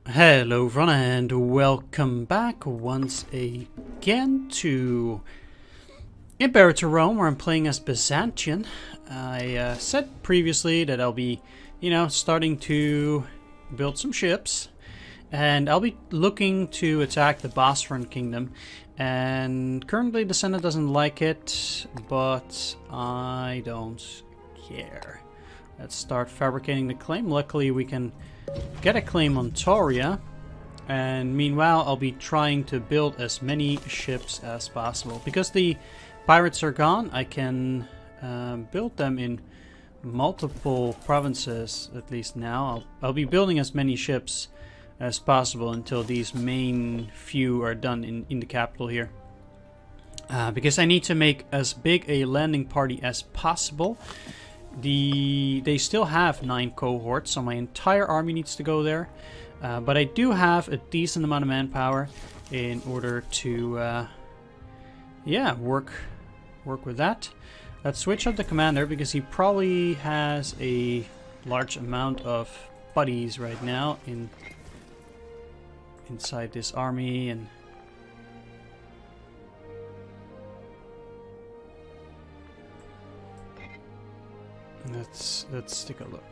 Hello everyone and welcome back once again to Imperator Rome, where I'm playing as Byzantion. I said previously that I'll be, starting to build some ships, and I'll be looking to attack the Bosphorus Kingdom. And currently the Senate doesn't like it, but I don't care. Let's start fabricating the claim. Luckily we can get a claim on Toria, and meanwhile I'll be trying to build as many ships as possible. Because the pirates are gone, I can build them in multiple provinces, at least now. I'll be building as many ships as possible until these main few are done in the capital here. Because I need to make as big a landing party as possible. They still have 9 cohorts, so my entire army needs to go there. But I do have a decent amount of manpower in order to, work with that. Let's switch up the commander because he probably has a large amount of buddies right now inside this army, and let's take a look.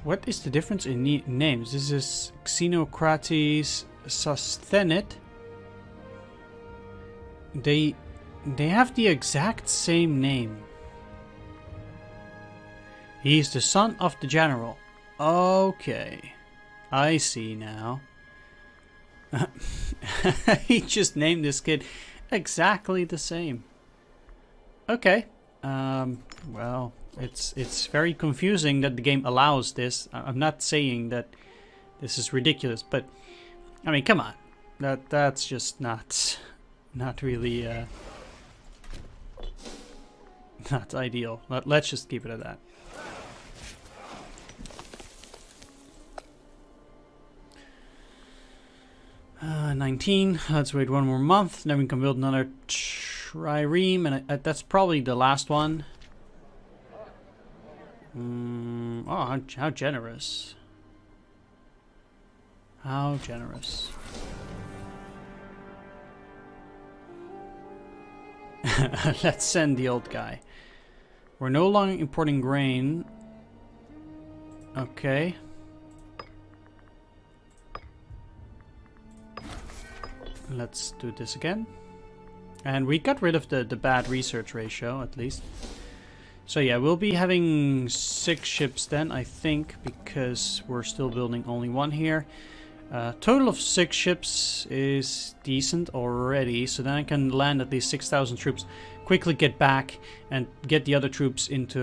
What is the difference in names? This is Xenocrates Sosthenit. They have the exact same name. He's the son of the general. Okay, I see now. He just named this kid exactly the same. Okay. Well, it's very confusing that the game allows this. I'm not saying that this is ridiculous, but I mean, come on. That's just not really not ideal. Let's just keep it at that. Uh, 19. Let's wait one more month. Then we can build another trireme, and that's probably the last one. Oh, how generous! How generous! Let's send the old guy. We're no longer importing grain. Okay. Let's do this again. And we got rid of the bad research ratio, at least. So yeah, we'll be having 6 ships then, I think, because we're still building only 1 here. Total of 6 ships is decent already, so then I can land at least 6,000 troops, quickly get back and get the other troops into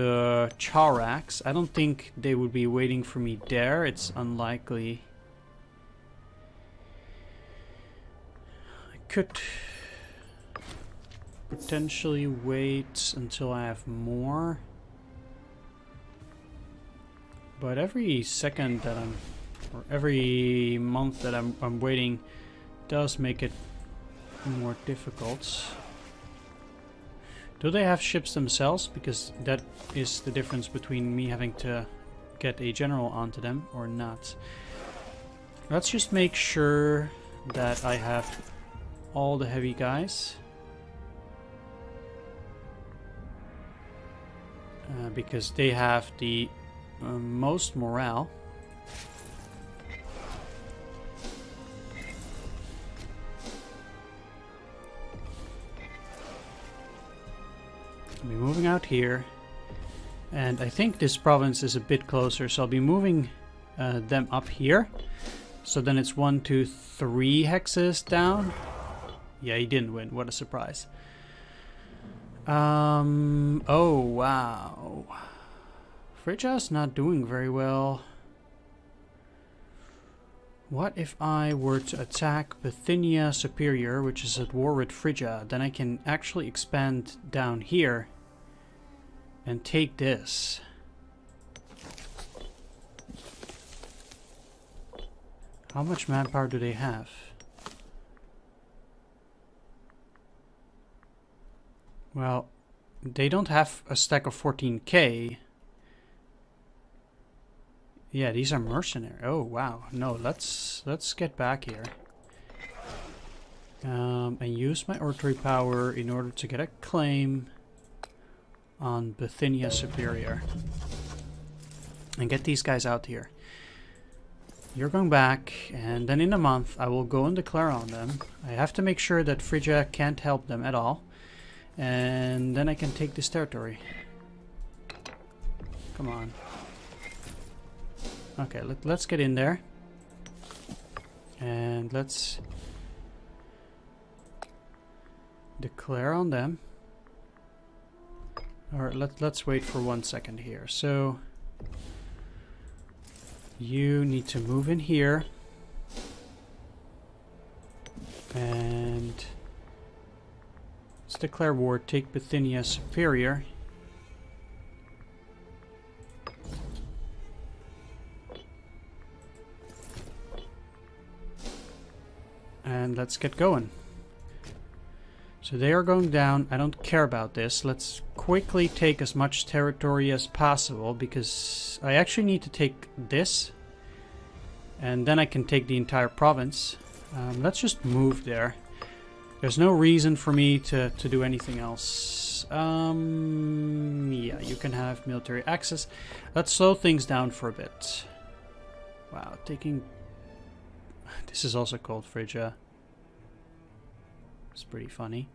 Charax. I don't think they would be waiting for me there, it's unlikely. Could potentially wait until I have more, but every second that or every month that I'm waiting does make it more difficult. Do they have ships themselves? Because that is the difference between me having to get a general onto them or not. Let's just make sure that I have all the heavy guys, because they have the most morale. I'll be moving out here, and I think this province is a bit closer, so I'll be moving them up here. So then it's 1, 2, 3 hexes down. Yeah, he didn't win. What a surprise. Oh, wow. Phrygia's not doing very well. What if I were to attack Bithynia Superior, which is at war with Phrygia? Then I can actually expand down here and take this. How much manpower do they have? Well, they don't have a stack of 14k, Yeah, these are mercenary. Oh wow. No, let's get back here. And use my oratory power in order to get a claim on Bithynia Superior. And get these guys out here. You're going back, and then in a month I will go and declare on them. I have to make sure that Phrygia can't help them at all. And then I can take this territory. Come on. Okay, let's get in there. And let's declare on them. Or let's wait for 1 second here. So you need to move in here. And let's declare war, take Bithynia Superior. And let's get going. So they are going down. I don't care about this. Let's quickly take as much territory as possible, because I actually need to take this. And then I can take the entire province. Let's just move there. There's no reason for me to do anything else. Yeah, you can have military access. Let's slow things down for a bit. Wow, taking... This is also called Phrygia. It's pretty funny.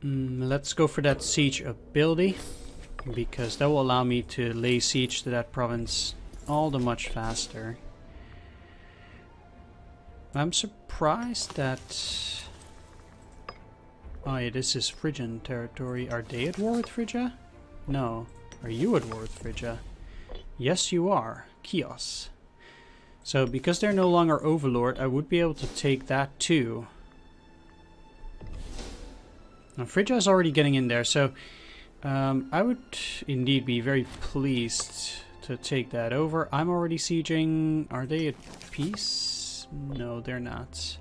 Let's go for that siege ability, because that will allow me to lay siege to that province all the much faster. I'm surprised that... Oh yeah, this is Phrygian territory. Are they at war with Phrygia? No. Are you at war with Phrygia? Yes, you are. Chios. So, because they're no longer overlord, I would be able to take that too. Now, Phrygia is already getting in there, so I would indeed be very pleased to take that over. I'm already sieging. Are they at peace? No, they're not.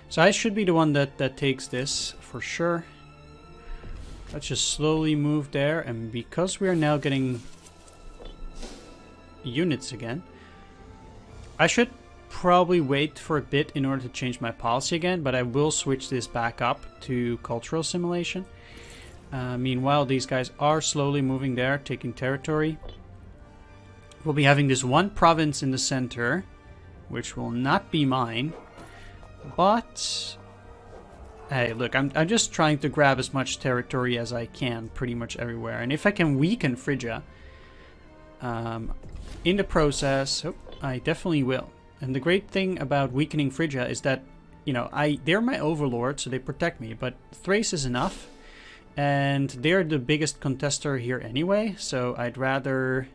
So I should be the one that takes this for sure. Let's just slowly move there, and because we are now getting units again, I should probably wait for a bit in order to change my policy again, but I will switch this back up to cultural assimilation. Meanwhile, these guys are slowly moving there, taking territory. We'll be having this one province in the center, which will not be mine, but... Hey, look, I'm just trying to grab as much territory as I can pretty much everywhere. And if I can weaken Phrygia in the process, I definitely will. And the great thing about weakening Phrygia is that, you know, they're my overlord, so they protect me. But Thrace is enough, and they're the biggest contester here anyway. So I'd rather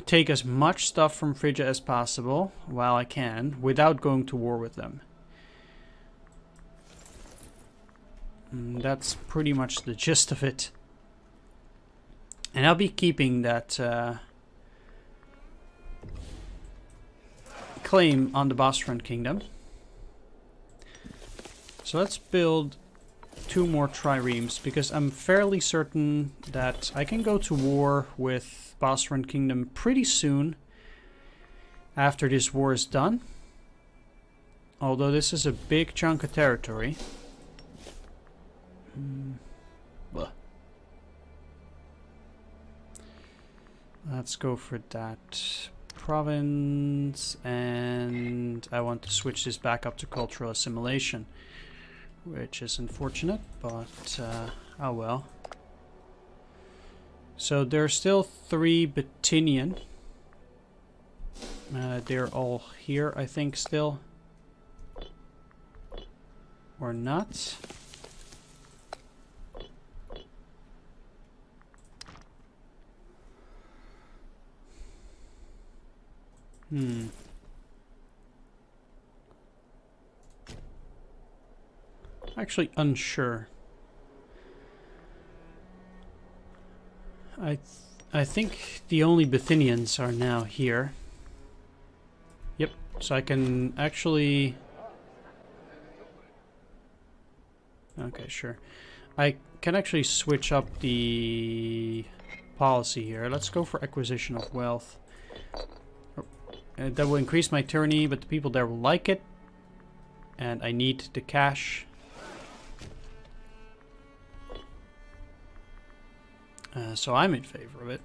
take as much stuff from Phrygia as possible while I can, without going to war with them. That's pretty much the gist of it. And I'll be keeping that claim on the Bosphorus Kingdom. So let's build 2 more triremes, because I'm fairly certain that I can go to war with Bosphorus Kingdom pretty soon after this war is done. Although this is a big chunk of territory. Let's go for that province, and I want to switch this back up to cultural assimilation, which is unfortunate, but oh well. So there's still 3 Bithynian. They're all here, I think, still. Or not. Actually unsure. I think the only Bithynians are now here. Yep, so I can actually Okay, sure. I can actually switch up the policy here. Let's go for acquisition of wealth. That will increase my tyranny, but the people there will like it. And I need the cash. So I'm in favor of it.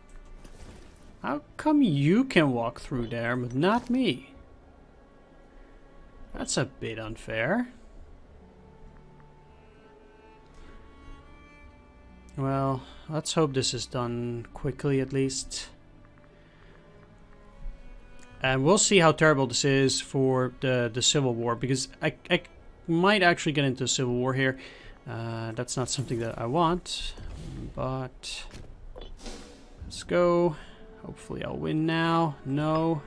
How come you can walk through there, but not me? That's a bit unfair. Well, let's hope this is done quickly at least. And we'll see how terrible this is for the Civil War, because I might actually get into a Civil War here. That's not something that I want, but let's go. Hopefully I'll win now. No.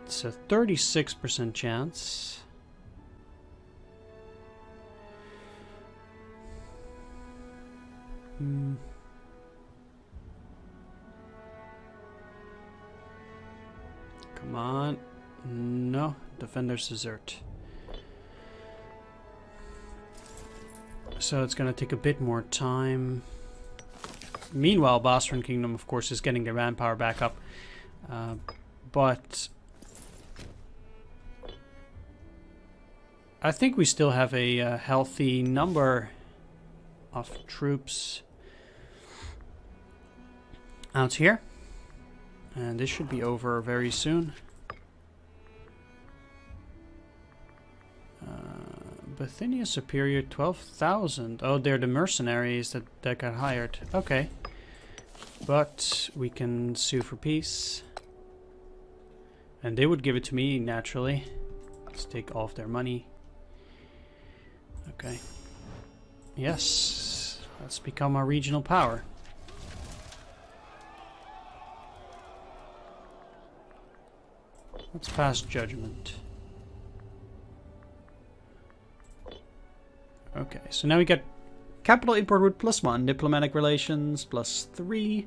It's a 36% chance. Come on. No. Defenders desert. So it's going to take a bit more time. Meanwhile, Byzantion Kingdom, of course, is getting their manpower back up. But I think we still have a healthy number of troops out here. And this should be over very soon. Bithynia Superior, 12,000. Oh, they're the mercenaries that got hired. Okay. But we can sue for peace. And they would give it to me, naturally. Let's take off their money. Okay. Yes. Let's become a regional power. Let's pass judgment. Okay, so now we get capital import route +1, diplomatic relations +3,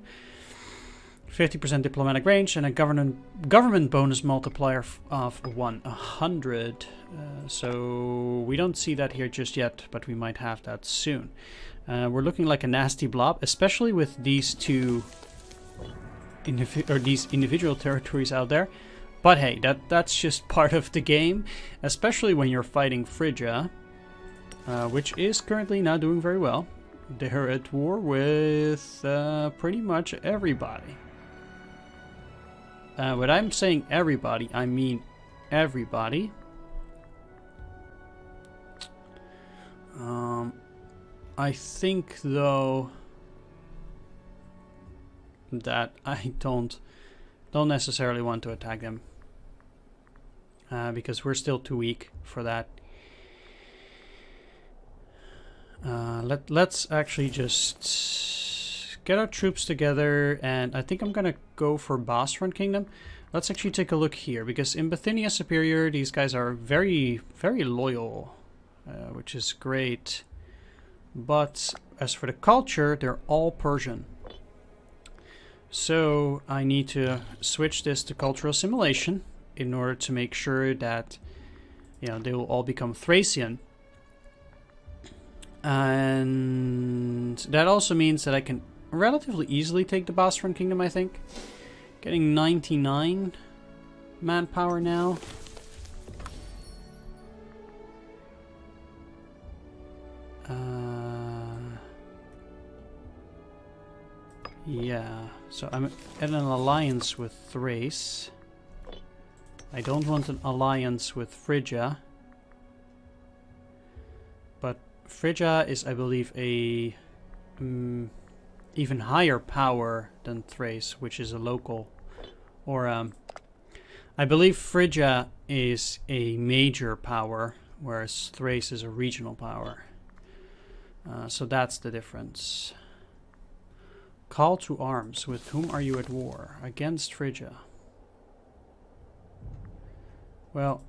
50% diplomatic range, and a government bonus multiplier of 100. So we don't see that here just yet, but we might have that soon. We're looking like a nasty blob, especially with these two these individual territories out there. But hey, that's just part of the game, especially when you're fighting Phrygia. Which is currently not doing very well. They're at war with pretty much everybody. When I'm saying everybody, I mean everybody. I think, though, that I don't necessarily want to attack them. Because we're still too weak for that. Let's actually just get our troops together, and I think I'm gonna go for Byzantion Kingdom. Let's actually take a look here, because in Bithynia Superior, these guys are very, very loyal, which is great. But as for the culture, they're all Persian. So I need to switch this to cultural assimilation in order to make sure that, you know, they will all become Thracian. And that also means that I can relatively easily take the Byzantion Kingdom, I think. Getting 99 manpower now. Yeah, so I'm at an alliance with Thrace. I don't want an alliance with Phrygia. But Phrygia is, I believe, a even higher power than Thrace, which is a local. Or, I believe Phrygia is a major power, whereas Thrace is a regional power. So that's the difference. Call to arms. With whom are you at war? Against Phrygia. Well...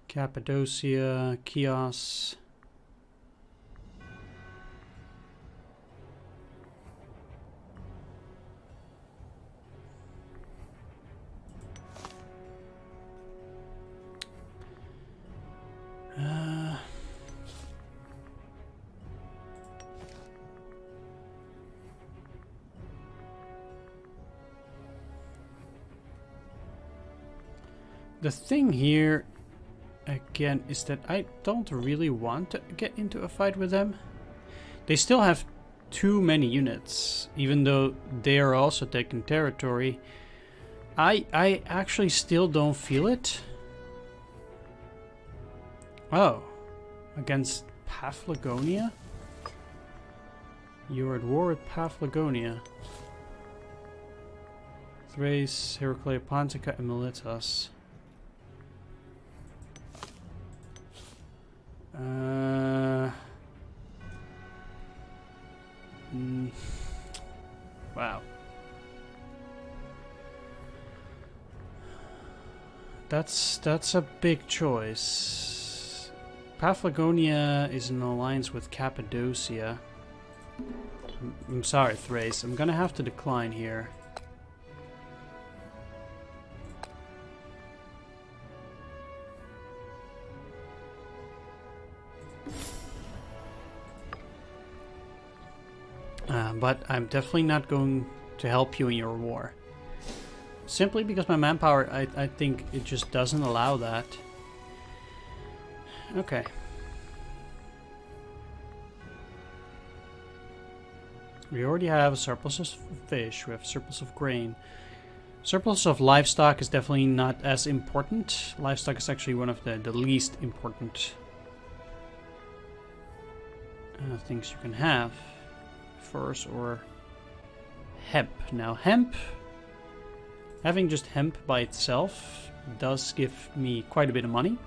Cappadocia, Chios. The thing here, again, is that I don't really want to get into a fight with them. They still have too many units, even though they are also taking territory. I actually still don't feel it. Oh, against Paphlagonia? You're at war with Paphlagonia. Thrace, Heraclea, Pontica, and Miletus. Wow. That's a big choice. Paphlagonia is in alliance with Cappadocia. I'm sorry, Thrace. I'm gonna have to decline here. But I'm definitely not going to help you in your war. Simply because my manpower, I think it just doesn't allow that. Okay. We already have a surplus of fish, we have a surplus of grain. Surplus of livestock is definitely not as important. Livestock is actually one of the least important things you can have. Furs or hemp. Now hemp, having just hemp by itself does give me quite a bit of money.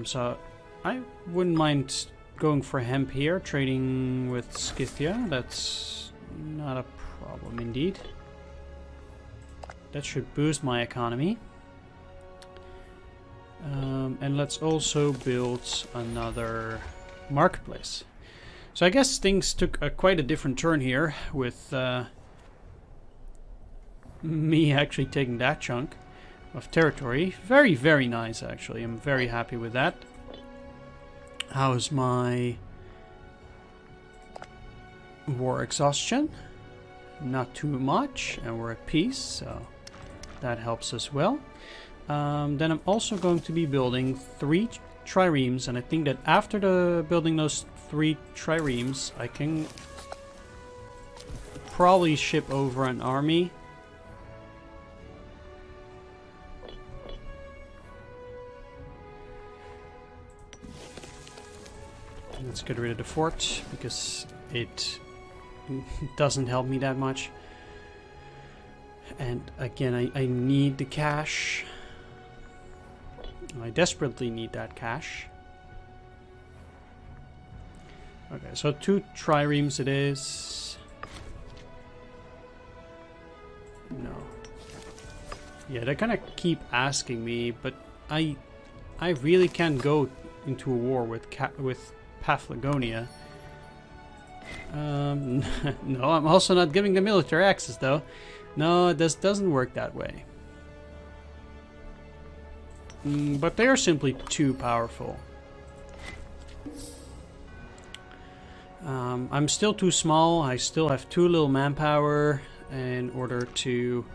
So I wouldn't mind going for hemp here, trading with Scythia. That's not a problem indeed. That should boost my economy. And let's also build another marketplace. So I guess things took quite a different turn here with me actually taking that chunk of territory. Very, very nice actually. I'm very happy with that. How's my war exhaustion? Not too much, and we're at peace, so that helps as well. Then I'm also going to be building 3 triremes, and I think that after building those 3 triremes, I can probably ship over an army. Let's get rid of the fort, because it doesn't help me that much. And again, I need the cash. I desperately need that cash. Okay, so 2 triremes it is. No. Yeah, they're gonna keep asking me, but I really can't go into a war with Paphlagonia. No, I'm also not giving them military access though. No, this doesn't work that way. But they are simply too powerful. I'm still too small. I still have too little manpower in order to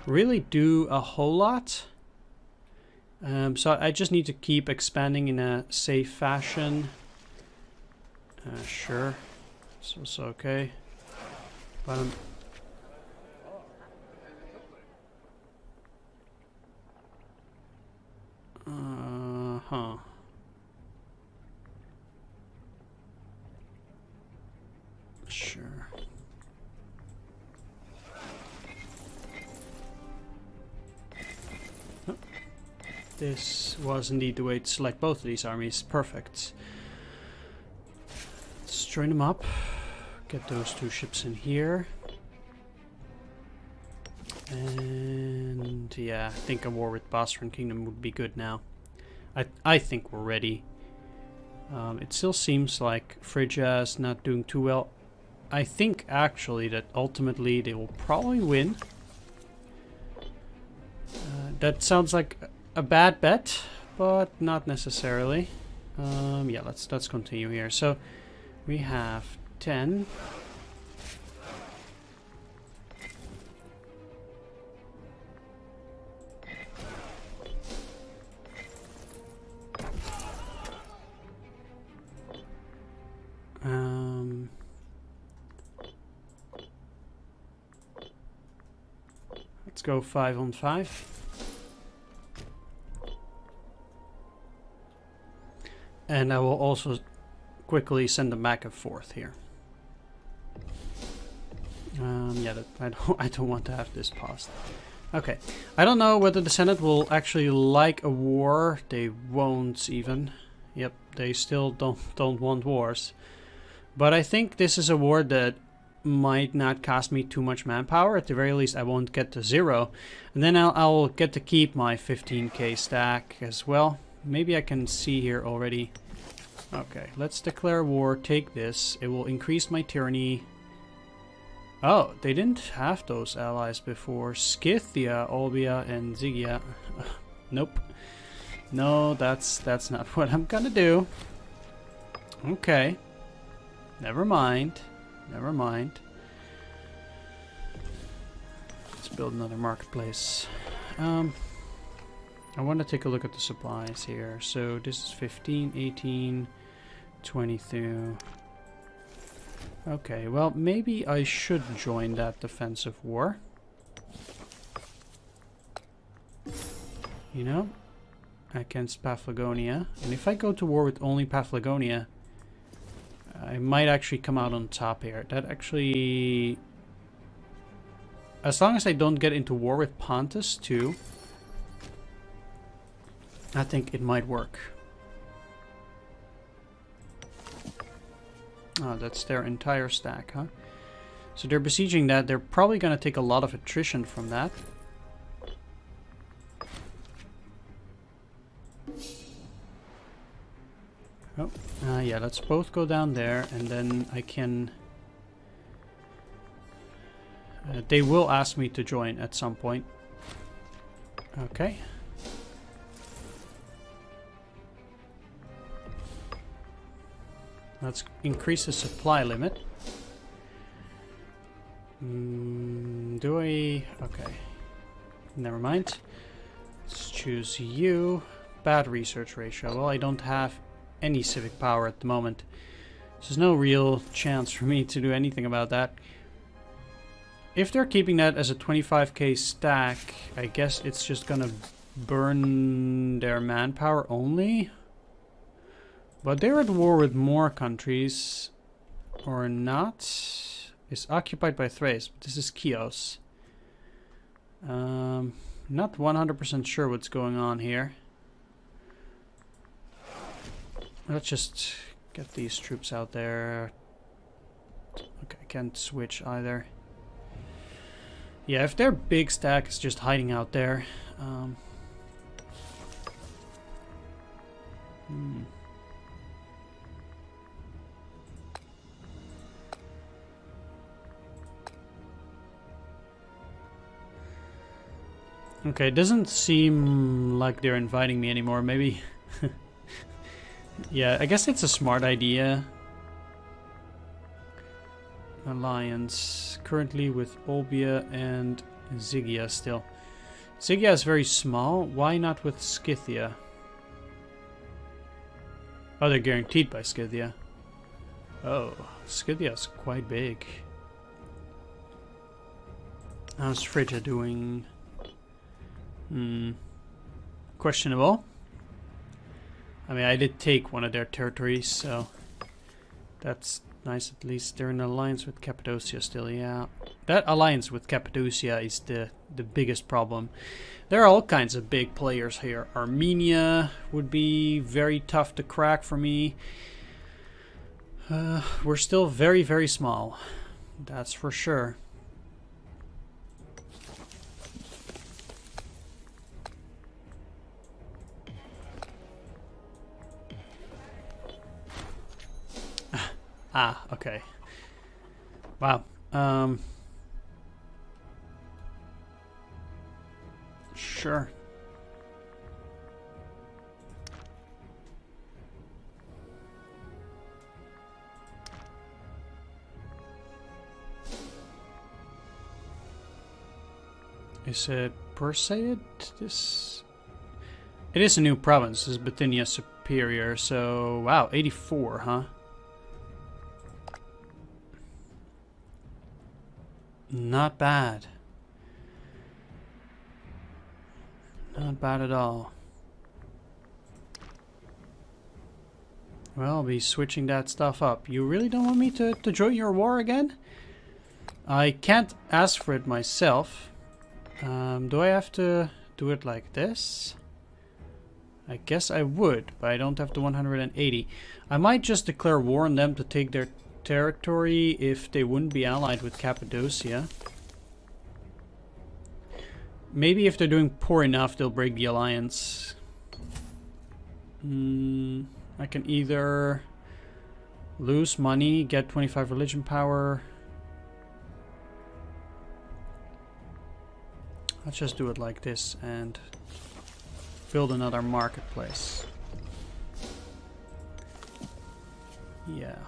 really do a whole lot. So I just need to keep expanding in a safe fashion. Sure. It's okay. But Sure. Oh. This was indeed the way to select both of these armies. Perfect. Let's join them up. Get those 2 ships in here. And yeah, I think a war with Byzantion Kingdom would be good now. I think we're ready. It still seems like Phrygia is not doing too well. I think actually that ultimately they will probably win. That sounds like a bad bet, but not necessarily. Yeah, let's continue here. So we have 10. Let's go 5 on 5. And I will also quickly send them back and forth here. Yeah, I don't want to have this paused. Okay, I don't know whether the Senate will actually like a war. They won't even. Yep, they still don't want wars. But I think this is a war that might not cost me too much manpower. At the very least, I won't get to 0. And then I'll get to keep my 15k stack as well. Maybe I can see here already. Okay, let's declare war, take this. It will increase my tyranny. Oh, they didn't have those allies before. Scythia, Olbia, and Zygia. Nope. No, that's not what I'm gonna do. Okay. Never mind. Never mind. Let's build another marketplace. I want to take a look at the supplies here. So this is 15, 18, 22. Okay, well, maybe I should join that defensive war. You know, against Paphlagonia. And if I go to war with only Paphlagonia, I might actually come out on top here. That actually... As long as I don't get into war with Pontus too, I think it might work. Oh, that's their entire stack, huh? So they're besieging that. They're probably going to take a lot of attrition from that. Oh, yeah, let's both go down there, and then I can... they will ask me to join at some point. Okay. Let's increase the supply limit. Do I... Okay. Never mind. Let's choose you. Bad research ratio. Well, I don't have any civic power at the moment. So there's no real chance for me to do anything about that. If they're keeping that as a 25k stack, I guess it's just gonna burn their manpower only. But they're at war with more countries, or not. It's occupied by Thrace. This is Chios. Not 100% sure what's going on here. Let's just get these troops out there. Okay, I can't switch either. Yeah, if their big stack is just hiding out there. Okay, it doesn't seem like they're inviting me anymore. Maybe... Yeah, I guess it's a smart idea. Alliance. Currently with Olbia and Zygia still. Zygia is very small. Why not with Scythia? Oh, they're guaranteed by Scythia. Oh, Scythia is quite big. How's Frigga doing? Questionable. I mean, I did take one of their territories, so that's nice. At least they're in alliance with Cappadocia still. Yeah, that alliance with Cappadocia is the biggest problem. There are all kinds of big players here. Armenia would be very tough to crack for me. We're still very, very small. That's for sure. Ah, okay. Wow. Sure. Is it Perseid? This... It is a new province. This is Bithynia Superior, so... Wow, 84, huh? Not bad. Not bad at all. Well, I'll be switching that stuff up. You really don't want me to join your war again? I can't ask for it myself. Do I have to do it like this? I guess I would, but I don't have the 180. I might just declare war on them to take their territory if they wouldn't be allied with Cappadocia. Maybe if they're doing poor enough, they'll break the alliance. I can either lose money, get 25 religion power. Let's just do it like this and build another marketplace. Yeah.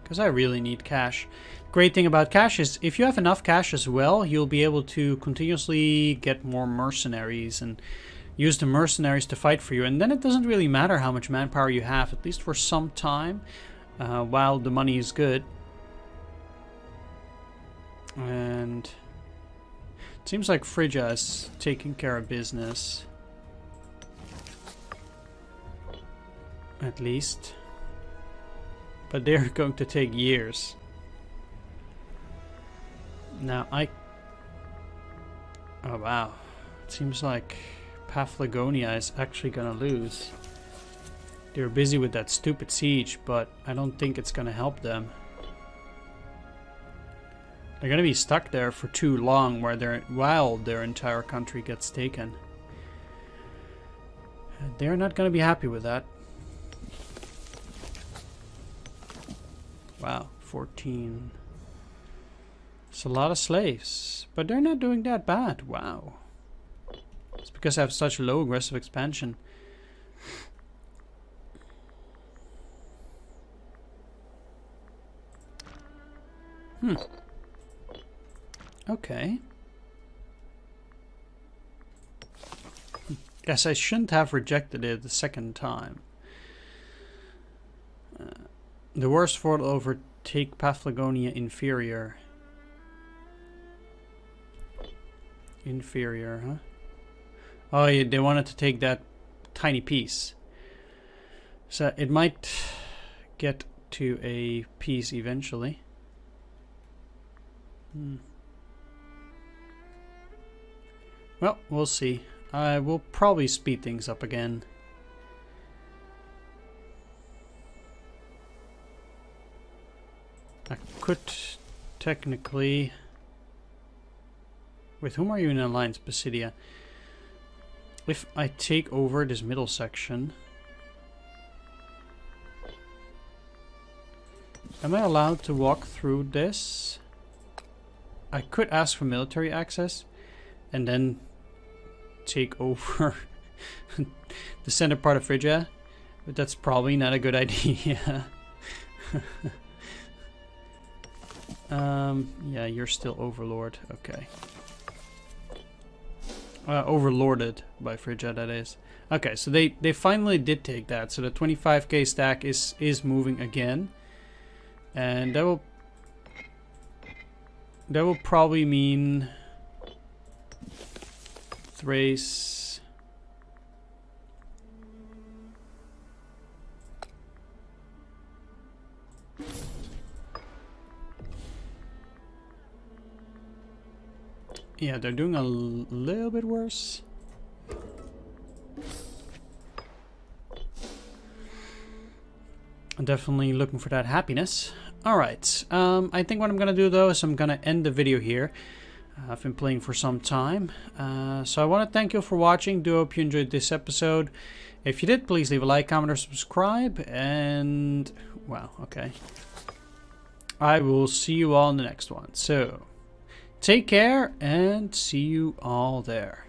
Because I really need cash. Great thing about cash is if you have enough cash as well, you'll be able to continuously get more mercenaries and use the mercenaries to fight for you. And then it doesn't really matter how much manpower you have, at least for some time, while the money is good. And it seems like Phrygia is taking care of business. At least. But they're going to take years. Now oh wow. It seems like Paphlagonia is actually gonna lose. They're busy with that stupid siege, but I don't think it's gonna help them. They're gonna be stuck there for too long while their entire country gets taken. They're not gonna be happy with that. Wow, 14. It's a lot of slaves, but they're not doing that bad. Wow. It's because I have such low aggressive expansion. Okay. Guess I shouldn't have rejected it the second time. The worst fort will overtake Paphlagonia inferior. Inferior, huh? Oh, yeah, they wanted to take that tiny piece. So it might get to a piece eventually. Well, we'll see. I will probably speed things up again. I could technically... With whom are you in alliance, Basidia? If I take over this middle section... Am I allowed to walk through this? I could ask for military access and then take over the center part of Phrygia, but that's probably not a good idea. Yeah, you're still overlord. Okay. Overlorded by Phrygia, that is. Okay, so they finally did take that. So the 25k stack is moving again, and that will probably mean Thrace. Yeah, they're doing a little bit worse. I'm definitely looking for that happiness. Alright, I think what I'm gonna do though is I'm gonna end the video here. I've been playing for some time. So I want to thank you for watching. Do hope you enjoyed this episode. If you did, please leave a like, comment, or subscribe. And, wow, okay. I will see you all in the next one. So, take care and see you all there.